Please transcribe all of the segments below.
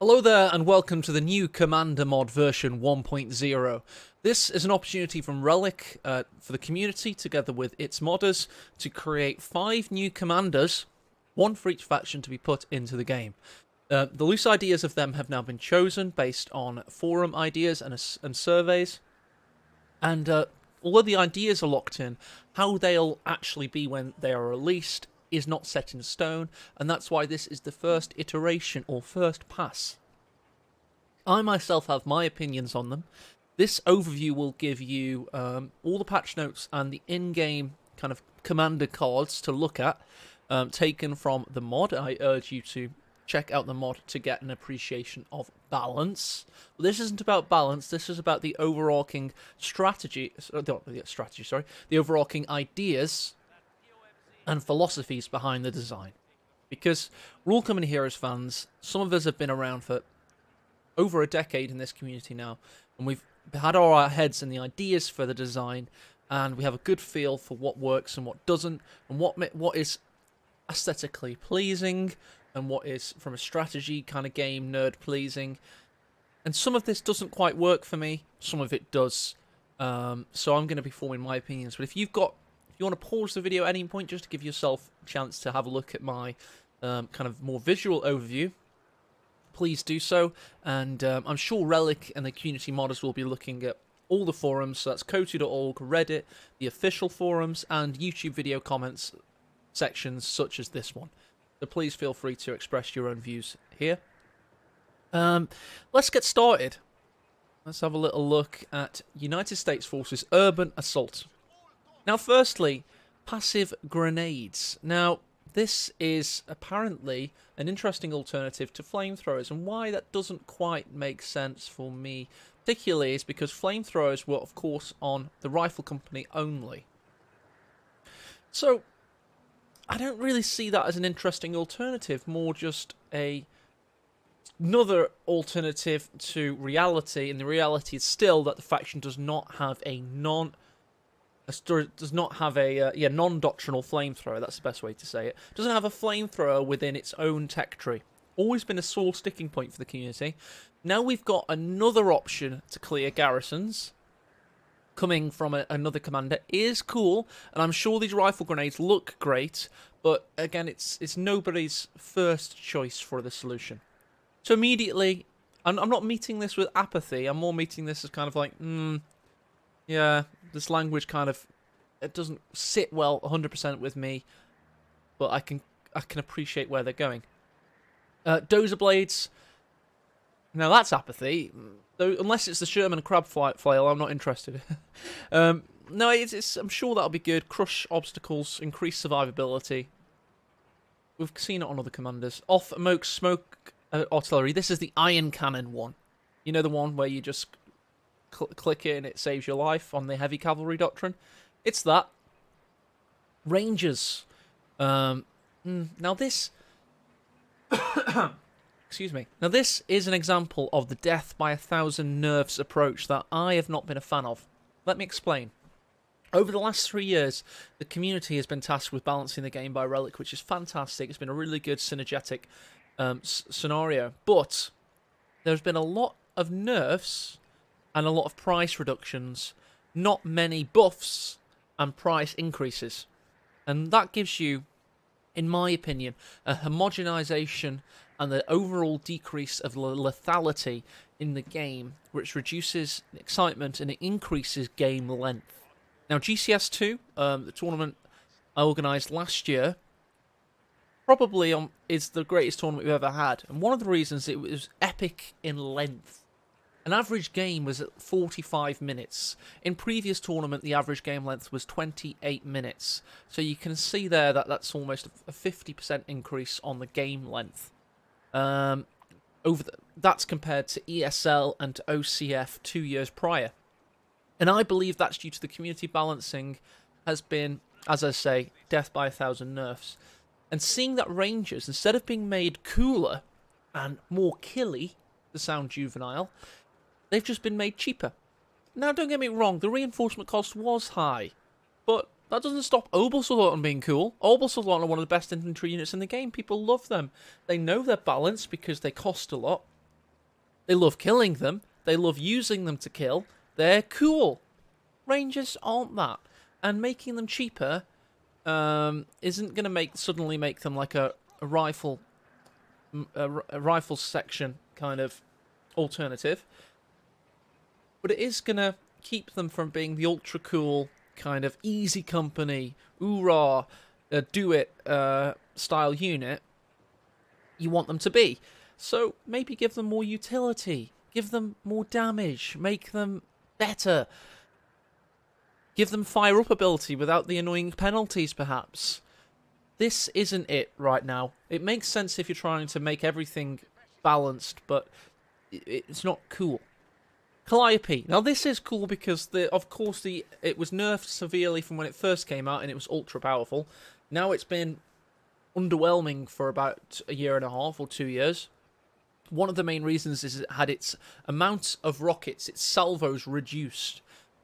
Hello there and welcome to the new Commander mod version 1.0. This is an opportunity from Relic for the community, together with its modders, to create 5 new commanders, one for each faction, to be put into the game. The loose ideas of them have now been chosen based on forum ideas and surveys, and although the ideas are locked in, how they'll actually be when they are released is not set in stone, and that's why this is the first iteration or first pass. I myself have my opinions on them. This overview will give you all the patch notes and the in-game kind of commander cards to look at, taken from the mod. I urge you to check out the mod to get an appreciation of balance. But this isn't about balance, this is about the overarching the overarching ideas and philosophies behind the design. Because we're all coming here as fans. Some of us have been around for over a decade in this community now, and we've had our heads in the ideas for the design, and we have a good feel for what works and what doesn't, and what is aesthetically pleasing, and what is, from a strategy kind of game, nerd pleasing. And some of this doesn't quite work for me, some of it does. So I'm going to be forming my opinions. But if you want to pause the video at any point just to give yourself a chance to have a look at my kind of more visual overview, please do so. And I'm sure Relic and the community modders will be looking at all the forums. So that's kotu.org, Reddit, the official forums, and YouTube video comments sections such as this one. So please feel free to express your own views here. Let's get started. Let's have a little look at United States Forces Urban Assault. Now, firstly, passive grenades. Now, this is apparently an interesting alternative to flamethrowers, and why that doesn't quite make sense for me particularly is because flamethrowers were, of course, on the rifle company only. So, I don't really see that as an interesting alternative, more just another alternative to reality, and the reality is still that the faction does not have a non-doctrinal flamethrower. That's the best way to say it. Doesn't have a flamethrower within its own tech tree. Always been a sore sticking point for the community. Now we've got another option to clear garrisons coming from another commander is cool, and I'm sure these rifle grenades look great, but again, it's nobody's first choice for the solution. So immediately, I'm not meeting this with apathy. I'm more meeting this as kind of like, yeah, this language kind of, it doesn't sit well 100% with me, but I can appreciate where they're going. Dozer blades. Now that's apathy. Though, unless it's the Sherman crab flail, I'm not interested. No, I'm sure that'll be good. Crush obstacles, increase survivability. We've seen it on other commanders. Smoke artillery. This is the iron cannon one. You know, the one where you just click it and it saves your life on the heavy cavalry doctrine. It's that. Rangers. Now this... Excuse me. Now this is an example of the death by 1,000 nerfs approach that I have not been a fan of. Let me explain. Over the last 3 years, the community has been tasked with balancing the game by Relic, which is fantastic. It's been a really good synergetic scenario. But there's been a lot of nerfs and a lot of price reductions, not many buffs and price increases. And that gives you, in my opinion, a homogenization and the overall decrease of lethality in the game, which reduces excitement and it increases game length. Now, GCS2, the tournament I organised last year, probably is the greatest tournament we've ever had. And one of the reasons it was epic in length. An average game was at 45 minutes. In previous tournament, the average game length was 28 minutes. So you can see there that that's almost a 50% increase on the game length. That's compared to ESL and to OCF 2 years prior. And I believe that's due to the community balancing has been, as I say, death by 1,000 nerfs. And seeing that Rangers, instead of being made cooler and more killy, to sound juvenile, they've just been made cheaper. Now, don't get me wrong, the reinforcement cost was high, but that doesn't stop Obersoldaten being cool. Obersoldaten are one of the best infantry units in the game. People love them. They know they're balanced because they cost a lot, They love killing them. They love using them to kill. They're cool. Rangers aren't that. And making them cheaper isn't going to suddenly make them like a rifle section kind of alternative. But it is going to keep them from being the ultra cool kind of easy company, oorah, do it style unit you want them to be. So maybe give them more utility, give them more damage, make them better, give them fire up ability without the annoying penalties perhaps. This isn't it right now. It makes sense if you're trying to make everything balanced, but it's not cool. Calliope. Now this is cool because of course it was nerfed severely from when it first came out and it was ultra powerful. Now it's been underwhelming for about a year and a half or 2 years. One of the main reasons is it had its amount of rockets, its salvos reduced.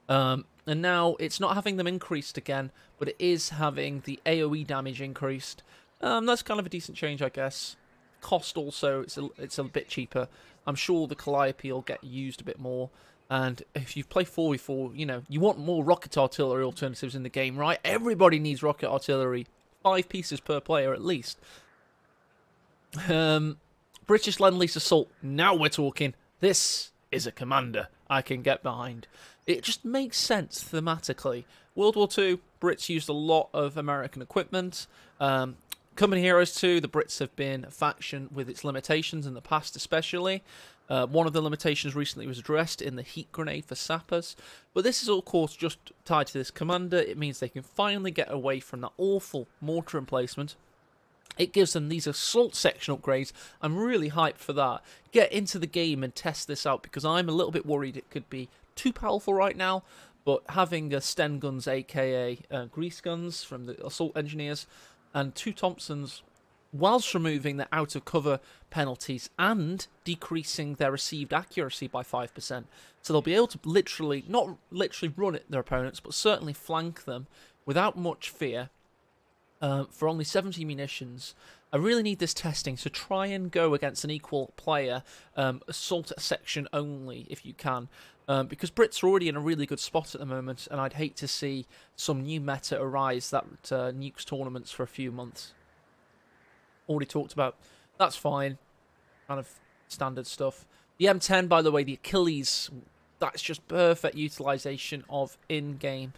And now it's not having them increased again, but it is having the AoE damage increased. That's kind of a decent change, I guess. Cost also, it's a bit cheaper. I'm sure the Calliope will get used a bit more. And if you play 4v4, you know, you want more rocket artillery alternatives in the game, right? Everybody needs rocket artillery. 5 pieces per player at least. British Lend-Lease Assault. Now we're talking. This is a commander I can get behind. It just makes sense thematically. World War II, Brits used a lot of American equipment. Company Heroes 2, the Brits have been a faction with its limitations in the past especially. One of the limitations recently was addressed in the heat grenade for sappers. But this is of course just tied to this commander. It means they can finally get away from that awful mortar emplacement. It gives them these assault section upgrades. I'm really hyped for that. Get into the game and test this out because I'm a little bit worried it could be too powerful right now. But having a Sten guns, aka grease guns from the assault engineers, and 2 Thompsons, whilst removing the out of cover penalties and decreasing their received accuracy by 5%. So they'll be able to not literally run at their opponents, but certainly flank them without much fear. For only 70 munitions. I really need this testing, so try and go against an equal player, assault section only if you can, because Brits are already in a really good spot at the moment, and I'd hate to see some new meta arise that nukes tournaments for a few months. Already talked about. That's fine. Kind of standard stuff. The M10, by the way, the Achilles, that's just perfect utilization of in-game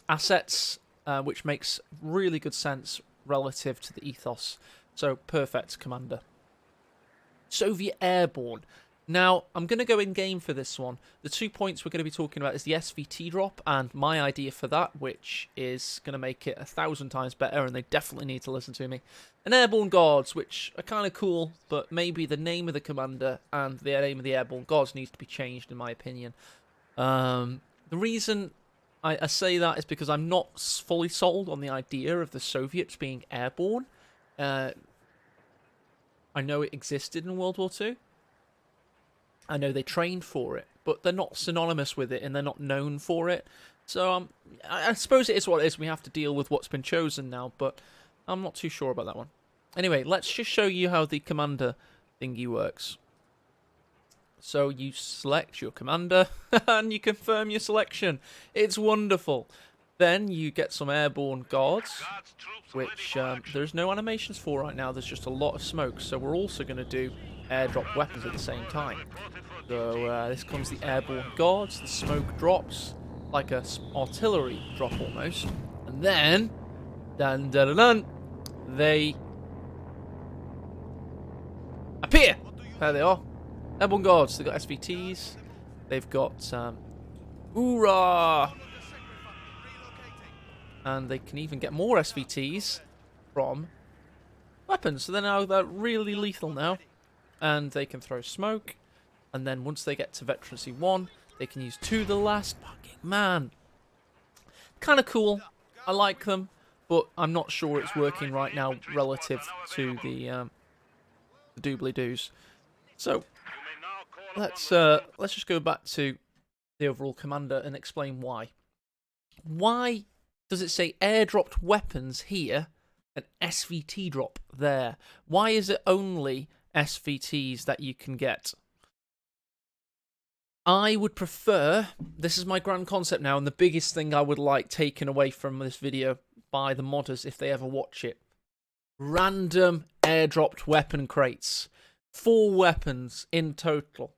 assets. Which makes really good sense relative to the ethos. So, perfect commander. Soviet Airborne. Now, I'm going to go in-game for this one. The 2 points we're going to be talking about is the SVT drop and my idea for that, which is going to make it 1,000 times better, and they definitely need to listen to me. And Airborne Guards, which are kind of cool, but maybe the name of the commander and the name of the Airborne Guards needs to be changed, in my opinion. The reason I say that is because I'm not fully sold on the idea of the Soviets being airborne. I know it existed in World War II. I know they trained for it, but they're not synonymous with it and they're not known for it. So I suppose it is what it is. We have to deal with what's been chosen now, but I'm not too sure about that one. Anyway, let's just show you how the commander thingy works. So you select your commander and you confirm your selection. It's wonderful. Then you get some airborne guards, which there's no animations for right now. There's just a lot of smoke. So we're also going to do airdrop weapons at the same time. So this comes the airborne guards. The smoke drops like a artillery drop almost. And then, dun dun dun dun, they appear. There they are. Airborne Guards, they've got SVTs, they've got Hoorah! And they can even get more SVTs from weapons, so they're really lethal now. And they can throw smoke, and then once they get to Veterancy 1, they can use To the Last. Fucking man. Kind of cool, I like them, but I'm not sure it's working right now relative to the doobly-doos. So, let's just go back to the overall commander and explain why. Why does it say airdropped weapons here and SVT drop there? Why is it only SVTs that you can get. I would prefer, this is my grand concept now, and the biggest thing I would like taken away from this video by the modders if they ever watch it. Random airdropped weapon crates. 4 weapons in total.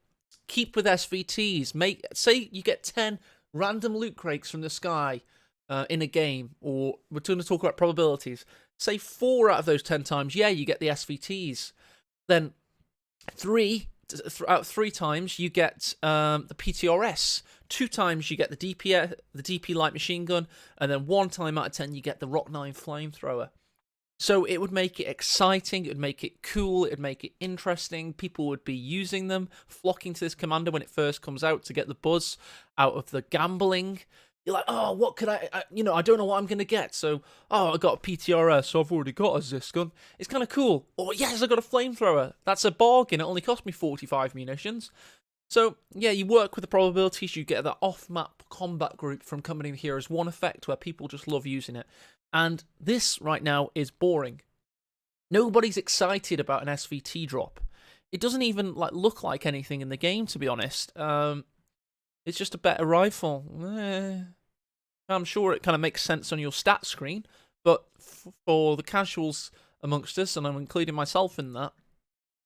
Keep with SVTs. Say you get 10 random loot crates from the sky in a game, or we're going to talk about probabilities. Say 4 out of those 10 times, yeah, you get the SVTs. Then 3 out of 3 times you get the PTRS. 2 times you get the DP light machine gun, and then 1 time out of 10 you get the Rock 9 flamethrower. So it would make it exciting, it would make it cool, it would make it interesting. People would be using them, flocking to this commander when it first comes out to get the buzz out of the gambling. You're like, oh, what could I don't know what I'm going to get. So, I got a PTRS, so I've already got a Zis gun. It's kind of cool. Oh, yes, I got a flamethrower. That's a bargain. It only cost me 45 munitions. So, yeah, you work with the probabilities. You get that off-map combat group from Company of Heroes 1 effect where people just love using it. And this, right now, is boring. Nobody's excited about an SVT drop. It doesn't even look like anything in the game, to be honest. It's just a better rifle. I'm sure it kind of makes sense on your stat screen, but for the casuals amongst us, and I'm including myself in that,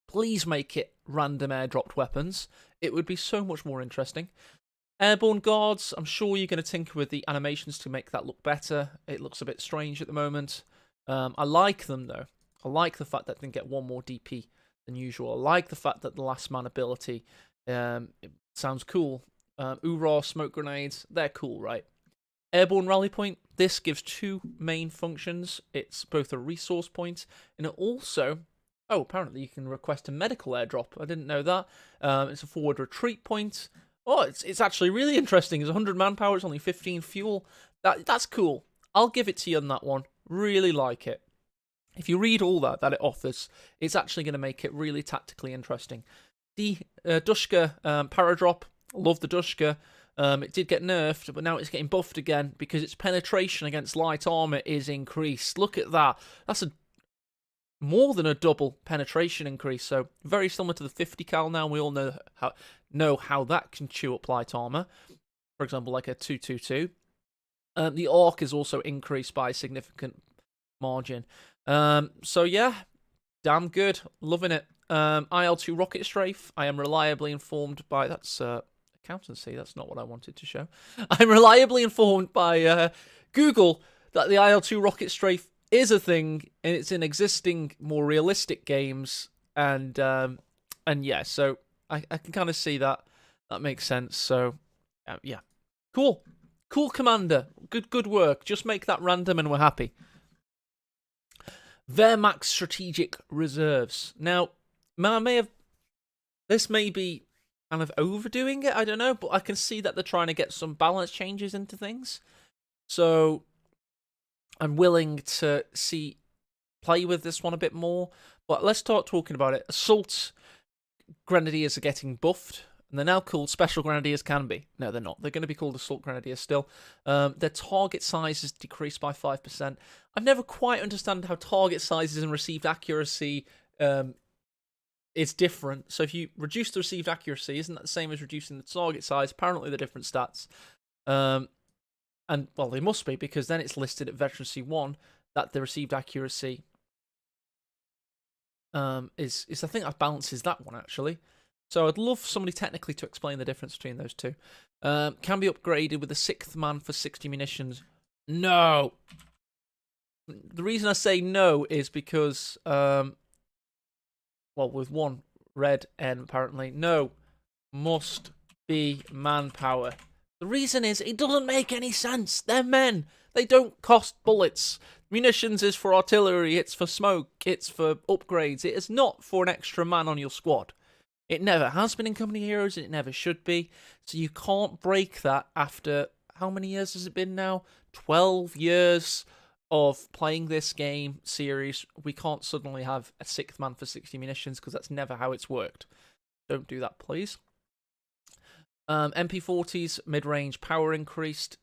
please make it random airdropped weapons. It would be so much more interesting. Airborne guards, I'm sure you're going to tinker with the animations to make that look better. It looks a bit strange at the moment. I like them, though. I like the fact that they can get 1 more DP than usual. I like the fact that the last man ability it sounds cool. Oorah smoke grenades, they're cool, right? Airborne rally point, this gives 2 main functions. It's both a resource point, and it also... Oh, apparently you can request a medical airdrop. I didn't know that. It's a forward retreat point. Oh, it's actually really interesting. It's 100 manpower, it's only 15 fuel. That's cool. I'll give it to you on that one. Really like it. If you read all that it offers, it's actually going to make it really tactically interesting. The Dushka paradrop, love the Dushka. It did get nerfed, but now it's getting buffed again because its penetration against light armor is increased. Look at that. That's more than a double penetration increase, so very similar to the 50 cal now. We all know how that can chew up light armor. For example, like a 222. The arc is also increased by a significant margin. So yeah, damn good. Loving it. IL-2 rocket strafe. I am reliably informed by... That's accountancy. That's not what I wanted to show. I'm reliably informed by Google that the IL-2 rocket strafe is a thing, and it's in existing, more realistic games. And yeah, so I can kind of see that. That makes sense. So yeah, cool commander. Good work. Just make that random, and we're happy. Wehrmacht strategic reserves. Now, this may be kind of overdoing it, I don't know, but I can see that they're trying to get some balance changes into things. So I'm willing to play with this one a bit more. But let's start talking about it. Assault Grenadiers are getting buffed, and they're now called Special Grenadiers can be. No, they're not. They're going to be called Assault Grenadiers still. Their target size is decreased by 5%. I've never quite understood how target sizes and received accuracy is different. So if you reduce the received accuracy, isn't that the same as reducing the target size? Apparently they're different stats. And, well, they must be, because then it's listed at Veterancy 1 that the received accuracy is I think that balances that one, actually. So I'd love somebody technically to explain the difference between those two. Can be upgraded with a 6th man for 60 munitions. No! The reason I say no is because, well, with 1 red N, apparently. No. Must be manpower. The reason is, it doesn't make any sense. They're men. They don't cost bullets. Munitions is for artillery, it's for smoke, it's for upgrades. It is not for an extra man on your squad. It never has been in Company Heroes, and it never should be. So you can't break that after, how many years has it been now? 12 years of playing this game series. We can't suddenly have a 6th man for 60 munitions, because that's never how it's worked. Don't do that, please. MP40's mid-range power increased,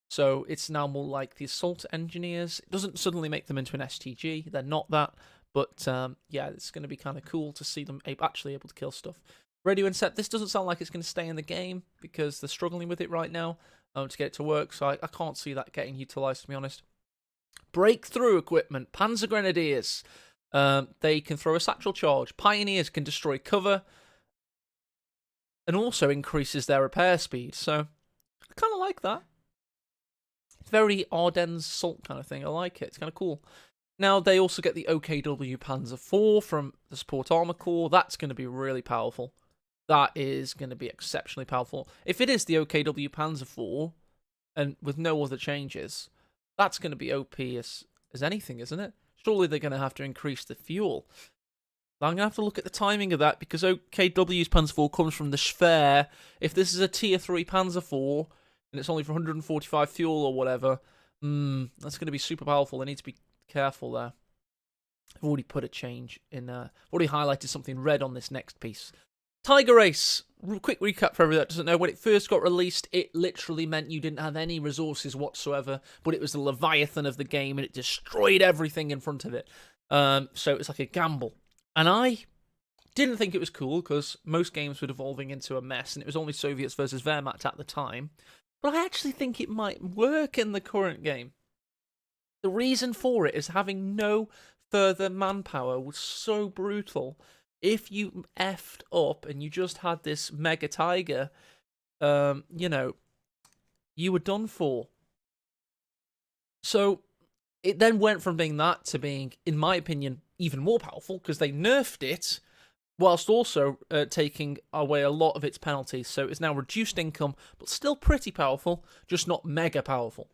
so it's now more like the assault engineers. It doesn't suddenly make them into an STG, they're not that, But yeah, it's going to be kind of cool to see them actually able to kill stuff. Radio Incept, this doesn't sound like it's going to stay in the game because they're struggling with it right now to get it to work, so I can't see that getting utilised, to be honest. Breakthrough equipment, Panzer Grenadiers. They can throw a satchel charge. Pioneers can destroy cover and also increases their repair speed, so I kind of like that. Very Ardennes Assault kind of thing. I like it. It's kind of cool. Now, they also get the OKW Panzer IV from the Support Armor Corps. That's going to be really powerful. That is going to be exceptionally powerful. If it is the OKW Panzer IV, and with no other changes, that's going to be OP as anything, isn't it? Surely they're going to have to increase the fuel. I'm going to have to look at the timing of that, because OKW's Panzer IV comes from the Schwer. If this is a Tier 3 Panzer IV, and it's only for 145 fuel or whatever, that's going to be super powerful. They need to be careful there. I've already put a change in there. I've already highlighted something red on this next piece. Tiger Race. Quick recap for everyone that doesn't know. When it first got released, it literally meant you didn't have any resources whatsoever, but it was the Leviathan of the game, and it destroyed everything in front of it. So it was like a gamble. And I didn't think it was cool, because most games were devolving into a mess, and it was only Soviets versus Wehrmacht at the time. But I actually think it might work in the current game. The reason for it is having no further manpower was so brutal. If you effed up and you just had this Mega Tiger, you were done for. So it then went from being that to being, in my opinion, even more powerful, because they nerfed it, whilst also taking away a lot of its penalties. So it's now reduced income, but still pretty powerful, just not mega powerful.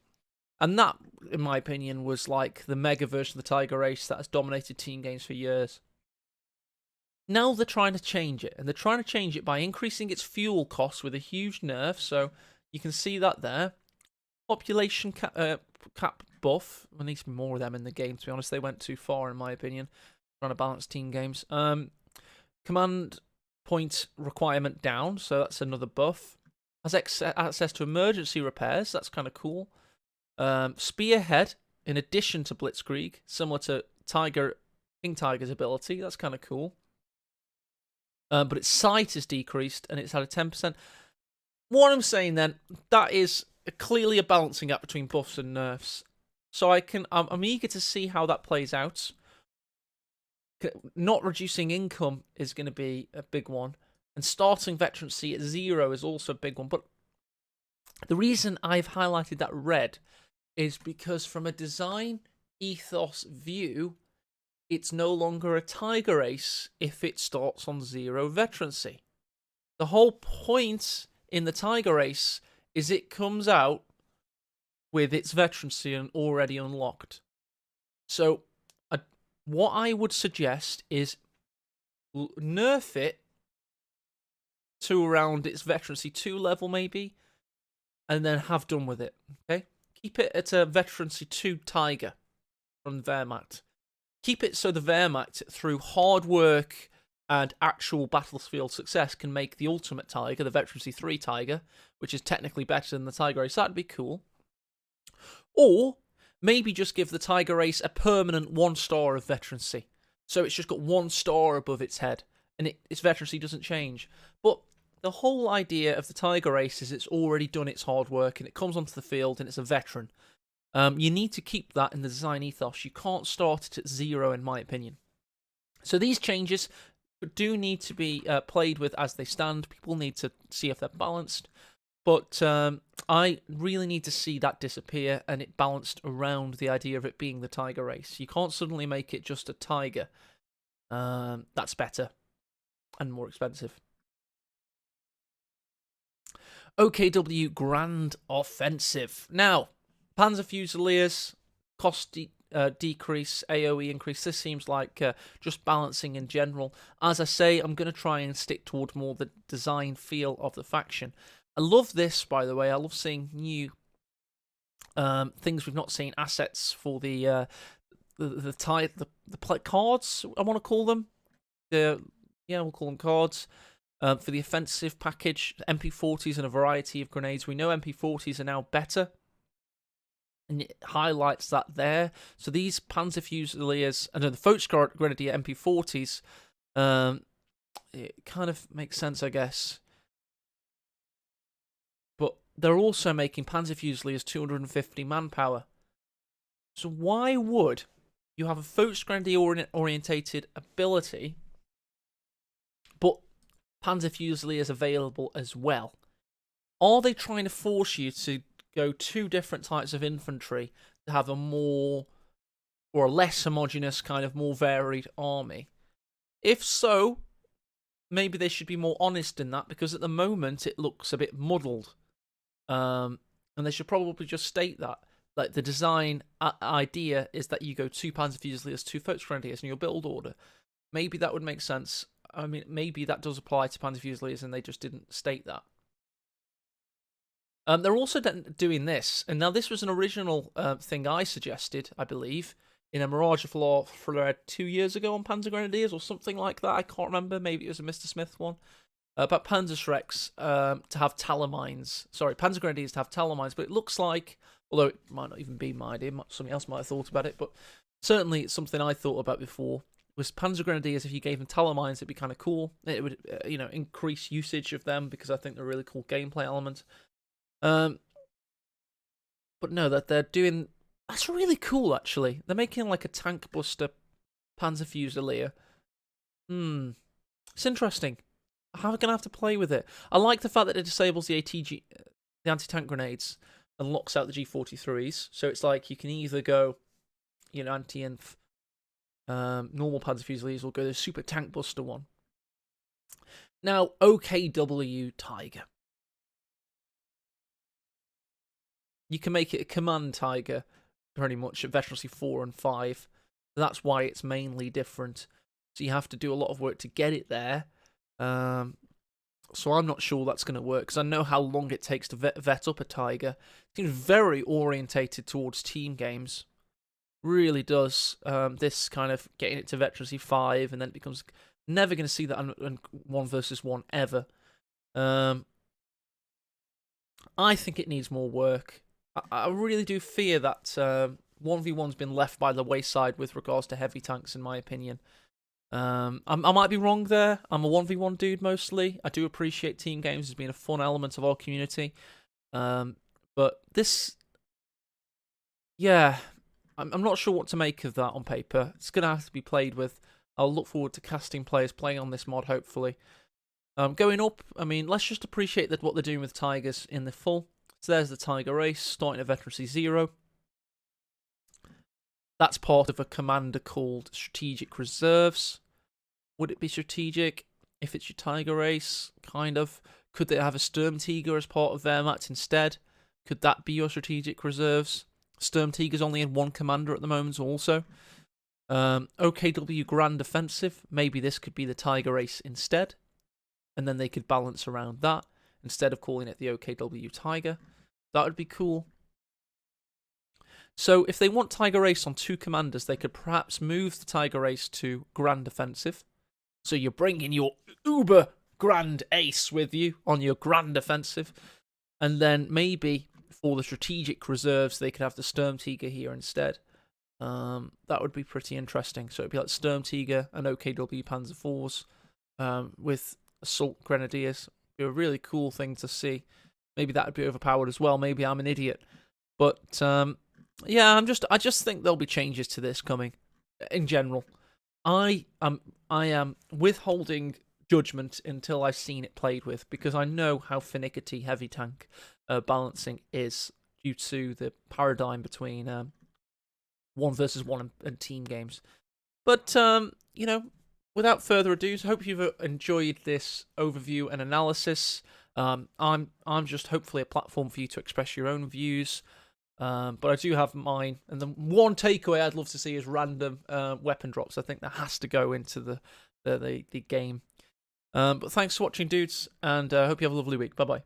And that, in my opinion, was like the mega version of the Tiger Race that has dominated team games for years. Now they're trying to change it, and they're trying to change it by increasing its fuel costs with a huge nerf, so you can see that there. Population cap buff. There needs to be more of them in the game, to be honest. They went too far, in my opinion, trying to balance team games. Command point requirement down, so that's another buff. Has access to emergency repairs, that's kind of cool. Spearhead, in addition to Blitzkrieg, similar to King Tiger's ability, that's kind of cool. But its sight is decreased, and it's had a 10%. What I'm saying then, that is clearly a balancing act between buffs and nerfs. So I'm eager to see how that plays out. Not reducing income is going to be a big one, and starting veterancy at 0 is also a big one. But the reason I've highlighted that red is because from a design ethos view, it's no longer a Tiger Race if it starts on 0 veterancy. The whole point in the Tiger Race is it comes out with its veterancy and already unlocked. So what I would suggest is nerf it to around its veterancy 2 level maybe, and then have done with it, okay? Keep it at a veterancy 2 Tiger from Wehrmacht. Keep it so the Wehrmacht, through hard work and actual battlefield success, can make the ultimate Tiger, the veterancy 3 Tiger, which is technically better than the Tiger Race. That'd be cool. Or maybe just give the Tiger Race a permanent 1 star of veterancy. So it's just got 1 star above its head, and its veterancy doesn't change. But the whole idea of the Tiger Race is it's already done its hard work, and it comes onto the field, and it's a veteran. You need to keep that in the design ethos. You can't start it at 0, in my opinion. So these changes do need to be played with as they stand. People need to see if they're balanced. But I really need to see that disappear and it balanced around the idea of it being the Tiger Race. You can't suddenly make it just a Tiger. That's better and more expensive. OKW Grand Offensive. Now, Panzer Fusiliers, cost decrease, AoE increase. This seems like just balancing in general. As I say, I'm going to try and stick toward more the design feel of the faction. I love this, by the way. I love seeing new things we've not seen. Assets for the cards, I want to call them. We'll call them cards. For the offensive package, MP40s and a variety of grenades. We know MP40s are now better and it highlights that there. So these Panzer Fusiliers and the Volksgrenadier MP40s, it kind of makes sense, I guess. But they're also making Panzer Fusiliers 250 manpower. So why would you have a Volksgrenadier orientated ability, but Panzer Fusiliers available as well? Are they trying to force you to go two different types of infantry to have a more or a less homogeneous, kind of more varied army? If so, maybe they should be more honest in that, because at the moment it looks a bit muddled. And they should probably just state that. Like, the design idea is that you go 2 Panzer Fusiliers, 2 Volksgrenadiers in your build order. Maybe that would make sense. I mean, maybe that does apply to Panzer Fusiliers and they just didn't state that. They're also doing this, and now this was an original thing I suggested, I believe, in a Mirage of Law thread 2 years ago on Panzer Grenadiers or something like that. I can't remember. Maybe it was a Mr. Smith one. About Panzerschrecks to have Talomines. Sorry, Panzer Grenadiers to have Talomines, but it looks like, although it might not even be my idea, somebody else might have thought about it, but certainly it's something I thought about before, was Panzer Grenadiers, if you gave them Talomines, it'd be kind of cool. It would, increase usage of them, because I think they're a really cool gameplay element. But no, that they're doing, that's really cool, actually. They're making like a tank buster Panzer Fusilier. It's interesting. How am I going to have to play with it? I like the fact that it disables the ATG, the anti-tank grenades, and locks out the G43s. So it's like you can either go, anti-inf, normal Panzer Fusiliers, or go the super tank buster one. Now, OKW Tiger. You can make it a command Tiger, pretty much, at Veterancy 4 and 5. That's why it's mainly different. So you have to do a lot of work to get it there. So I'm not sure that's going to work, because I know how long it takes to vet up a Tiger. It seems very orientated towards team games. Really does. This kind of getting it to Veterancy 5, and then it becomes never going to see that on 1 versus 1 ever. I think it needs more work. I really do fear that 1v1's been left by the wayside with regards to heavy tanks, in my opinion. I might be wrong there. I'm a 1v1 dude mostly. I do appreciate team games as being a fun element of our community. But this, yeah, I'm not sure what to make of that on paper. It's going to have to be played with. I'll look forward to casting players playing on this mod, hopefully. Going up, I mean, let's just appreciate that what they're doing with Tigers in the full. So there's the Tiger race, starting at Veterancy 0. That's part of a commander called Strategic Reserves. Would it be strategic if it's your Tiger race? Kind of. Could they have a Sturmtiger as part of their match instead? Could that be your Strategic Reserves? Sturmtiger's only in 1 commander at the moment also. OKW Grand Offensive. Maybe this could be the Tiger race instead. And then they could balance around that, instead of calling it the OKW Tiger. That would be cool. So if they want Tiger Race on 2 commanders, they could perhaps move the Tiger Race to Grand Offensive. So you're bringing your uber grand ace with you on your Grand Offensive. And then maybe for the Strategic Reserves, they could have the Sturmtiger here instead. That would be pretty interesting. So it'd be like Sturmtiger and OKW Panzer IVs with Assault Grenadiers. It'd be a really cool thing to see. Maybe that would be overpowered as well. Maybe I'm an idiot. But yeah, I just think there'll be changes to this coming in general. I am withholding judgment until I've seen it played with, because I know how finicky heavy tank balancing is due to the paradigm between 1 versus 1 and team games. But without further ado, I hope you've enjoyed this overview and analysis. I'm just hopefully a platform for you to express your own views. But I do have mine, and the one takeaway I'd love to see is random weapon drops. I think that has to go into the game. But thanks for watching, dudes, and I hope you have a lovely week. Bye bye.